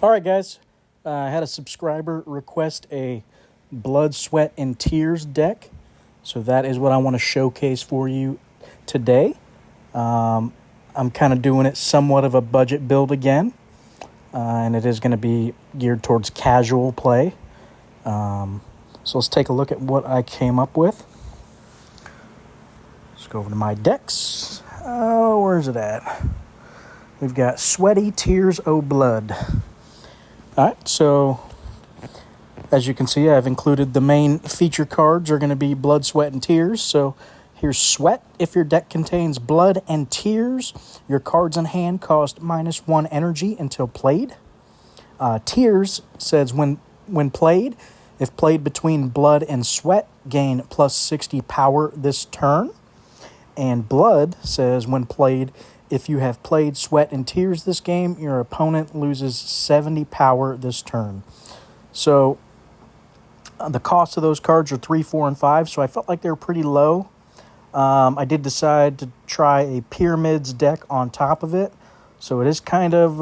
All right, guys. I had a subscriber request a Blood, Sweat, and Tears deck. So that is what I want to showcase for you today. I'm kind of doing it somewhat of a budget build again. And it is going to be geared towards casual play. So let's take a look at what I came up with. Let's go over to my decks. Oh, where's it at? We've got Sweaty Tears O' Blood. All right, so as you can see, I've included the main feature cards are going to be Blood, Sweat, and Tears. So here's Sweat. If your deck contains blood and tears, your cards in hand cost -1 energy until played. Tears says when played, if played between blood and sweat, gain +60 power this turn. And Blood says when played, if you have played Sweat and Tears this game, your opponent loses 70 power this turn. So the cost of those cards are 3, 4, and 5, so I felt like they were pretty low. I did decide to try a Pyramids deck on top of it. So it is kind of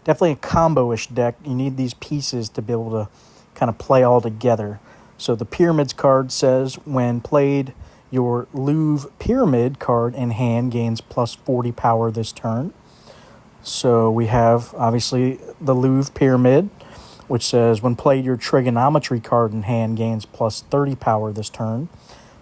definitely a combo-ish deck. You need these pieces to be able to kind of play all together. So the Pyramids card says when played, your Louvre Pyramid card in hand gains +40 power this turn. So we have, obviously, the Louvre Pyramid, which says when played, your Trigonometry card in hand gains +30 power this turn.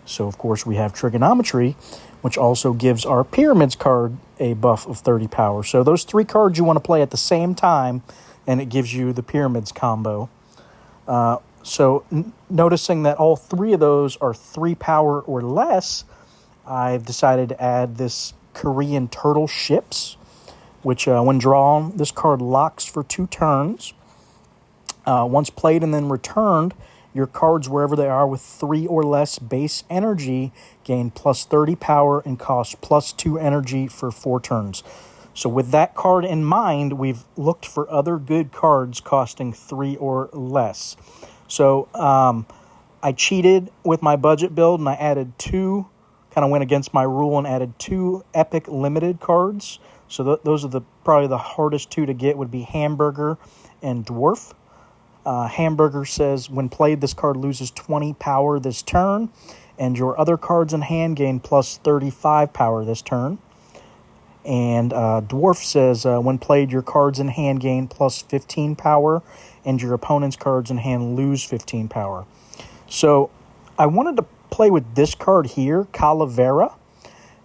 So, of course, we have Trigonometry, which also gives our Pyramids card a buff of 30 power. So those three cards you want to play at the same time, and it gives you the Pyramids combo. Noticing that all three of those are 3 power or less, I've decided to add this Korean Turtle Ships, which when drawn, this card locks for 2 turns. Once played and then returned, your cards, wherever they are with 3 or less base energy, gain +30 power and cost +2 energy for 4 turns. So with that card in mind, we've looked for other good cards costing 3 or less. So I cheated with my budget build, and I added 2, kind of went against my rule and added 2 Epic Limited cards. So those are probably the hardest 2 to get would be Hamburger and Dwarf. Hamburger says when played, this card loses 20 power this turn, and your other cards in hand gain +35 power this turn. And Dwarf says when played, your cards in hand gain +15 power, and your opponent's cards in hand lose 15 power. So I wanted to play with this card here, Calavera,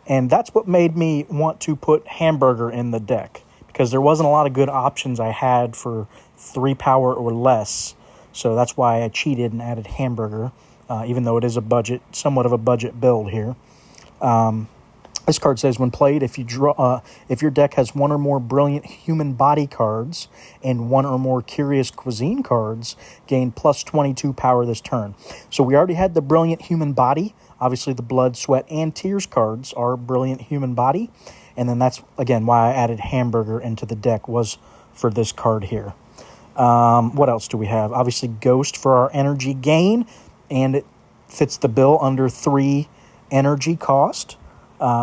and that's what made me want to put Hamburger in the deck, because there wasn't a lot of good options I had for 3 power or less. So that's why I cheated and added Hamburger, even though it is somewhat of a budget build here. This card says when played, if your deck has 1 or more Brilliant Human Body cards and 1 or more Curious Cuisine cards, gain +22 power this turn. So we already had the Brilliant Human Body. Obviously, the Blood, Sweat, and Tears cards are Brilliant Human Body. And then that's, again, why I added Hamburger into the deck was for this card here. What else do we have? Obviously, Ghost for our energy gain, and it fits the bill under 3 energy cost.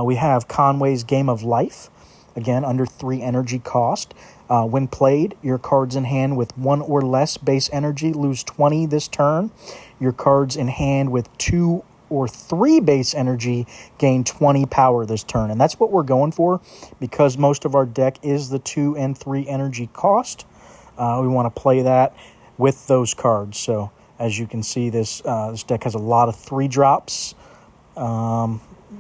We have Conway's Game of Life, again, under 3 energy cost. When played, your cards in hand with 1 or less base energy lose 20 this turn. Your cards in hand with 2 or 3 base energy gain 20 power this turn. And that's what we're going for, because most of our deck is the 2 and 3 energy cost. We want to play that with those cards. So as you can see, this deck has a lot of 3 drops.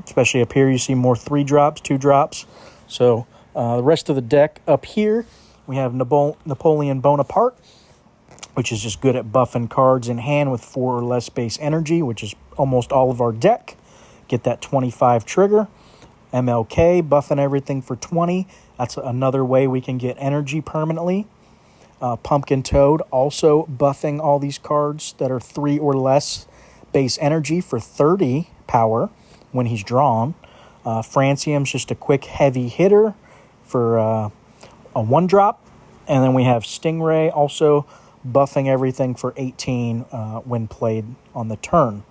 Especially up here, you see more 3 drops, 2 drops. So the rest of the deck up here, we have Napoleon Bonaparte, which is just good at buffing cards in hand with 4 or less base energy, which is almost all of our deck. Get that 25 trigger. MLK, buffing everything for 20. That's another way we can get energy permanently. Pumpkin Toad, also buffing all these cards that are 3 or less base energy for 30 power when he's drawn. Francium's just a quick heavy hitter for a 1-drop. And then we have Stingray also buffing everything for 18 when played on the turn.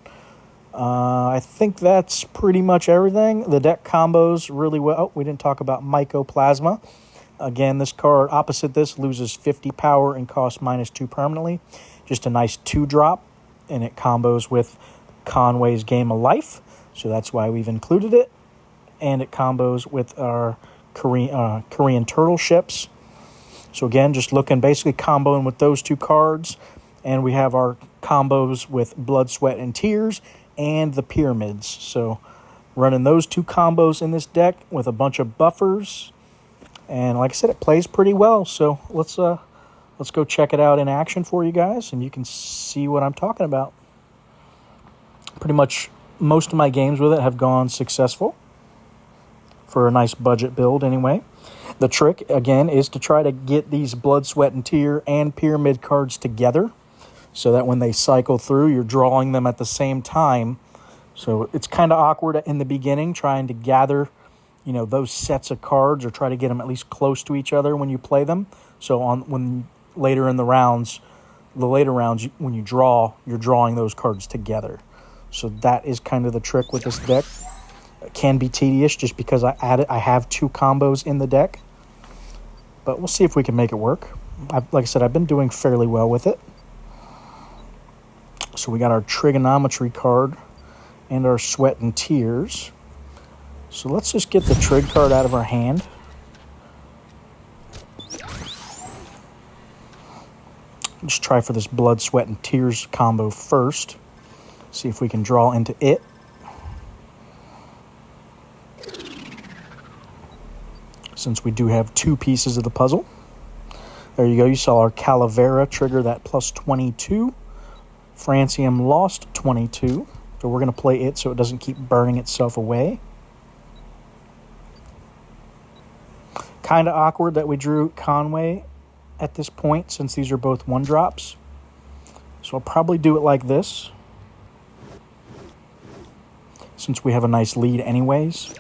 I think that's pretty much everything. The deck combos really well. Oh, we didn't talk about Mycoplasma. Again, this card, opposite this, loses 50 power and costs -2 permanently. Just a nice 2-drop, and it combos with Conway's Game of Life, so that's why we've included it. And it combos with our Korean Turtle ships. So again, just looking, basically comboing with those 2 cards. And we have our combos with Blood, Sweat, and Tears and the Pyramids. So running those 2 combos in this deck with a bunch of buffers. And like I said, it plays pretty well. So let's go check it out in action for you guys, and you can see what I'm talking about. Pretty much most of my games with it have gone successful for a nice budget build anyway. The trick, again, is to try to get these Blood, Sweat, and Tear and Pyramid cards together so that when they cycle through, you're drawing them at the same time. So it's kind of awkward in the beginning trying to gather, those sets of cards or try to get them at least close to each other when you play them. So when later in the later rounds, when you draw, you're drawing those cards together. So that is kind of the trick with this deck. It can be tedious just because I have 2 combos in the deck. But we'll see if we can make it work. Like I said, I've been doing fairly well with it. So we got our Trigonometry card and our Sweat and Tears. So let's just get the Trig card out of our hand. Just try for this Blood, Sweat, and Tears combo first. See if we can draw into it. Since we do have 2 pieces of the puzzle. There you go. You saw our Calavera trigger that +22. Francium lost 22. So we're going to play it so it doesn't keep burning itself away. Kind of awkward that we drew Conway at this point since these are both 1-drops. So I'll probably do it like this, since we have a nice lead anyways.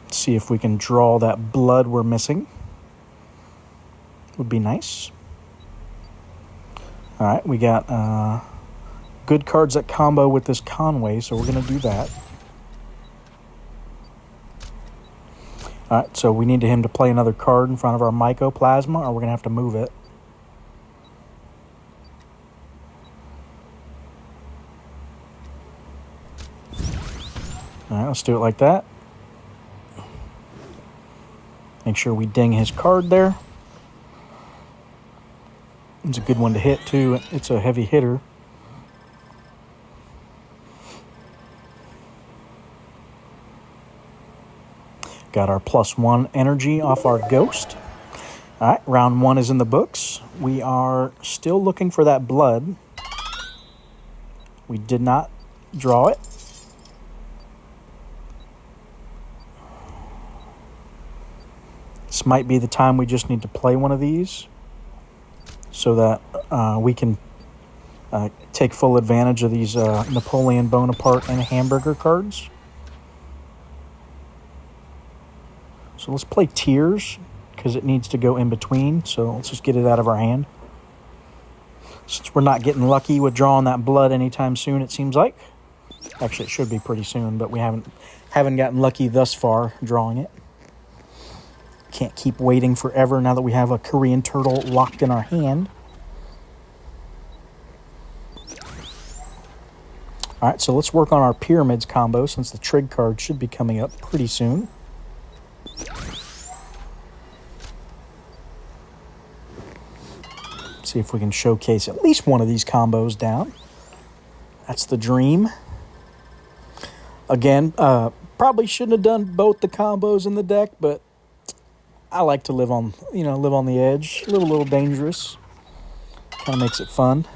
Let's see if we can draw that blood we're missing. Would be nice. All right, we got good cards that combo with this Conway, so we're going to do that. All right, so we need him to play another card in front of our Mycoplasma, or we're going to have to move it. All right, let's do it like that. Make sure we ding his card there. It's a good one to hit, too. It's a heavy hitter. Got our +1 energy off our Ghost. All right, round 1 is in the books. We are still looking for that blood. We did not draw it. This might be the time we just need to play one of these so that we can take full advantage of these Napoleon Bonaparte and Hamburger cards. So let's play Tears because it needs to go in between. So let's just get it out of our hand. Since we're not getting lucky with drawing that blood anytime soon, it seems like. Actually, it should be pretty soon, but we haven't gotten lucky thus far drawing it. Can't keep waiting forever now that we have a Korean Turtle locked in our hand. All right, so let's work on our Pyramids combo since the Trig card should be coming up pretty soon. See if we can showcase at least one of these combos down. That's the dream. Again, probably shouldn't have done both the combos in the deck, but I like to live on the edge. A little dangerous. Kind of makes it fun.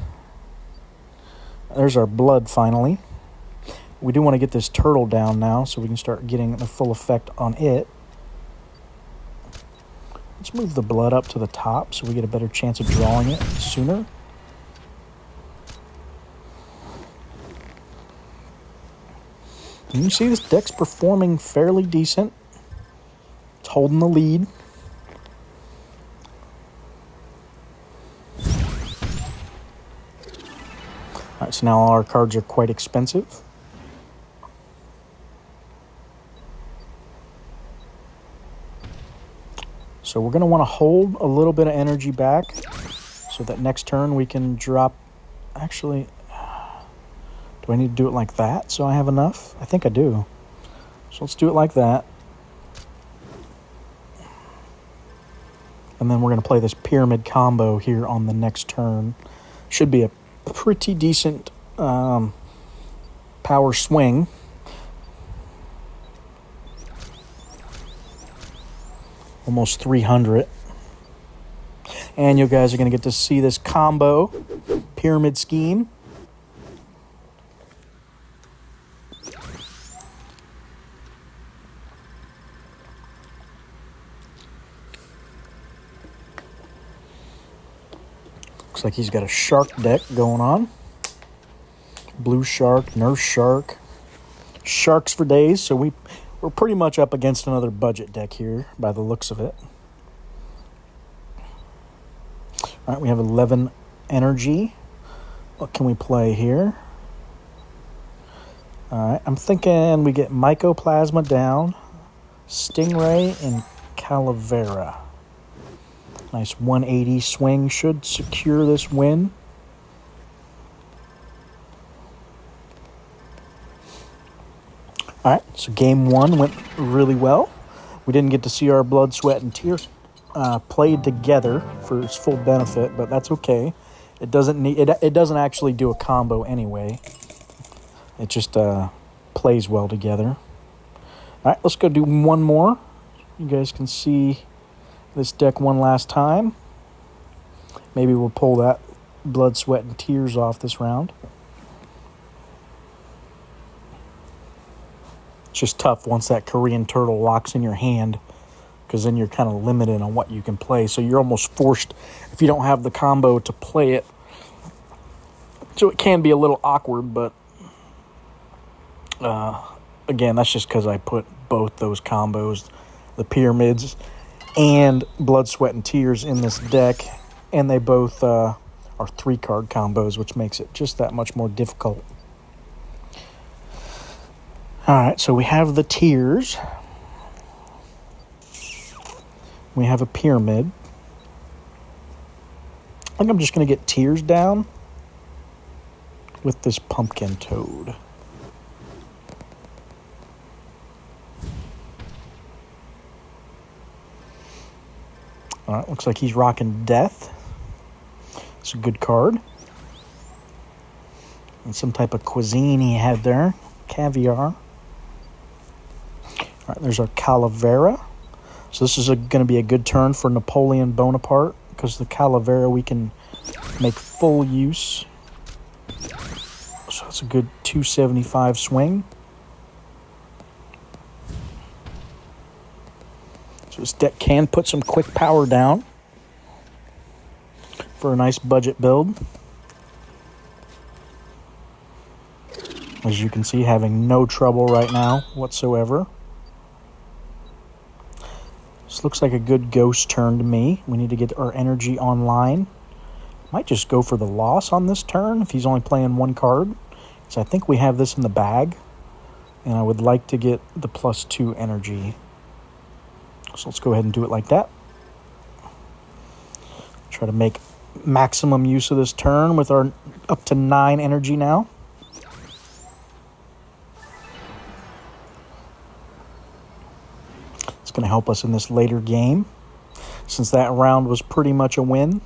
There's our blood finally. We do want to get this turtle down now so we can start getting the full effect on it. Let's move the blood up to the top so we get a better chance of drawing it sooner. And you see this deck's performing fairly decent. It's holding the lead. All right, so now all our cards are quite expensive. So we're going to want to hold a little bit of energy back so that next turn we can drop... Actually, do I need to do it like that so I have enough? I think I do. So let's do it like that. And then we're going to play this pyramid combo here on the next turn. Should be a pretty decent power swing. Almost 300. And you guys are going to get to see this combo pyramid scheme. Looks like he's got a shark deck going on. Blue shark, nurse shark. Sharks for days. So we're pretty much up against another budget deck here by the looks of it. All right, we have 11 energy. What can we play here? All right, I'm thinking we get Mycoplasma down, Stingray, and Calavera. Nice 180 swing should secure this win. All right, so game one went really well. We didn't get to see our blood, sweat, and tears played together for its full benefit, but that's okay. It doesn't actually do a combo anyway. It just plays well together. All right, let's go do one more. You guys can see this deck one last time. Maybe we'll pull that blood, sweat, and tears off this round. It's just tough once that Korean turtle locks in your hand, because then you're kind of limited on what you can play. So you're almost forced, if you don't have the combo, to play it. So it can be a little awkward, but again, that's just because I put both those combos, the pyramids and blood, sweat, and tears in this deck, and they both are 3-card combos, which makes it just that much more difficult. All right, so we have the tears. We have a pyramid. I think I'm just going to get tears down with this pumpkin toad. All right, looks like he's rocking Death. It's a good card. And some type of cuisine he had there. Caviar. All right, there's our Calavera. So this is going to be a good turn for Napoleon Bonaparte, because the Calavera we can make full use. So that's a good 275 swing. So this deck can put some quick power down for a nice budget build. As you can see, having no trouble right now whatsoever. This looks like a good ghost turn to me. We need to get our energy online. Might just go for the loss on this turn if he's only playing one card. So I think we have this in the bag. And I would like to get the +2 energy. So let's go ahead and do it like that. Try to make maximum use of this turn with our up to 9 energy now. It's going to help us in this later game, since that round was pretty much a win.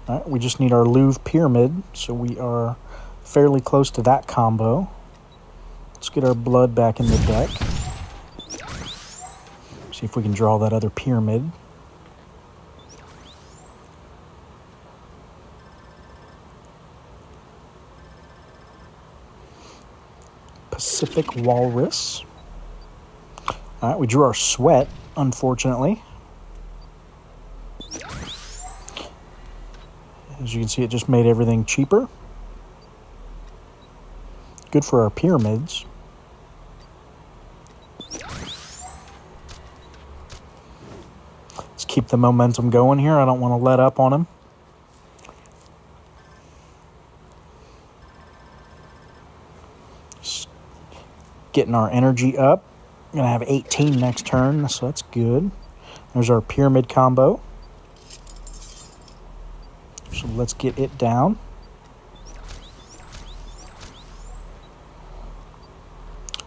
All right, we just need our Louvre Pyramid, so we are fairly close to that combo. Let's get our blood back in the deck. See if we can draw that other pyramid. Pacific Walrus. All right, we drew our sweat, unfortunately. As you can see, it just made everything cheaper. Good for our pyramids. Let's keep the momentum going here. I don't want to let up on him. Getting our energy up. going to have 18 next turn, so that's good. There's our pyramid combo. So let's get it down.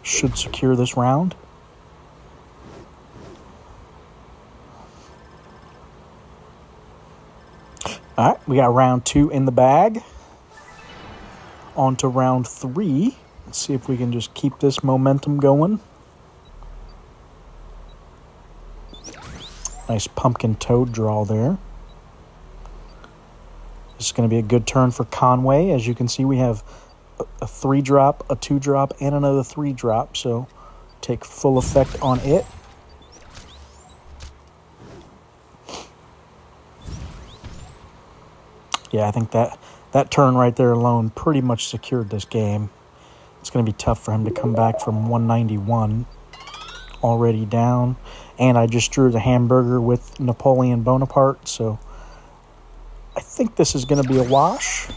Should secure this round. All right, we got round 2 in the bag. On to round 3. Let's see if we can just keep this momentum going. Nice pumpkin toad draw there. This is going to be a good turn for Conway. As you can see, we have a 3-drop, a 2-drop, and another 3-drop. So take full effect on it. Yeah, I think that turn right there alone pretty much secured this game. It's going to be tough for him to come back from 191 already down. And I just drew the hamburger with Napoleon Bonaparte, so I think this is going to be a wash.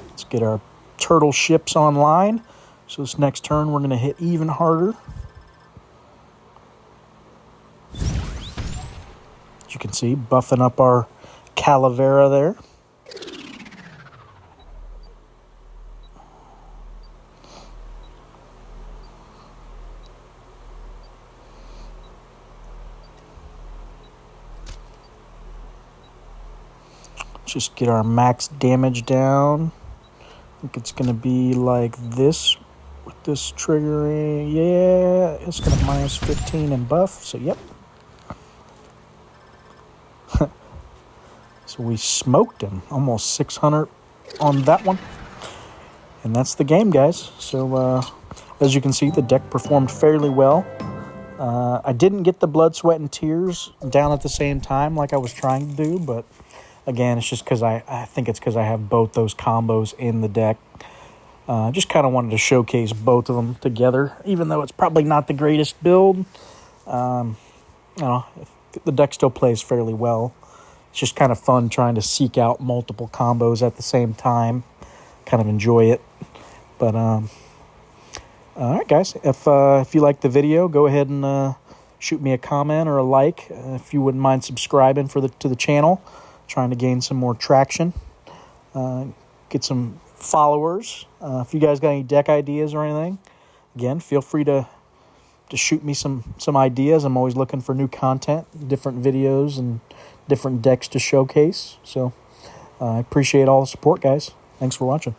Let's get our turtle ships online. So this next turn we're going to hit even harder. As you can see, buffing up our Calavera there. Just get our max damage down. I think it's going to be like this with this triggering. Yeah, it's going to minus 15 and buff. So, yep. So we smoked him. Almost 600 on that one. And that's the game, guys. So, as you can see, the deck performed fairly well. I didn't get the blood, sweat, and tears down at the same time like I was trying to do, but again, it's just because I think it's because I have both those combos in the deck. Just kind of wanted to showcase both of them together, even though it's probably not the greatest build. The deck still plays fairly well. It's just kind of fun trying to seek out multiple combos at the same time. Kind of enjoy it. But, all right, guys. If you like the video, go ahead and shoot me a comment or a like. If you wouldn't mind subscribing to the channel. Trying to gain some more traction, get some followers. If you guys got any deck ideas or anything, again, feel free to shoot me some ideas. I'm always looking for new content, different videos, and different decks to showcase. So I appreciate all the support, guys. Thanks for watching.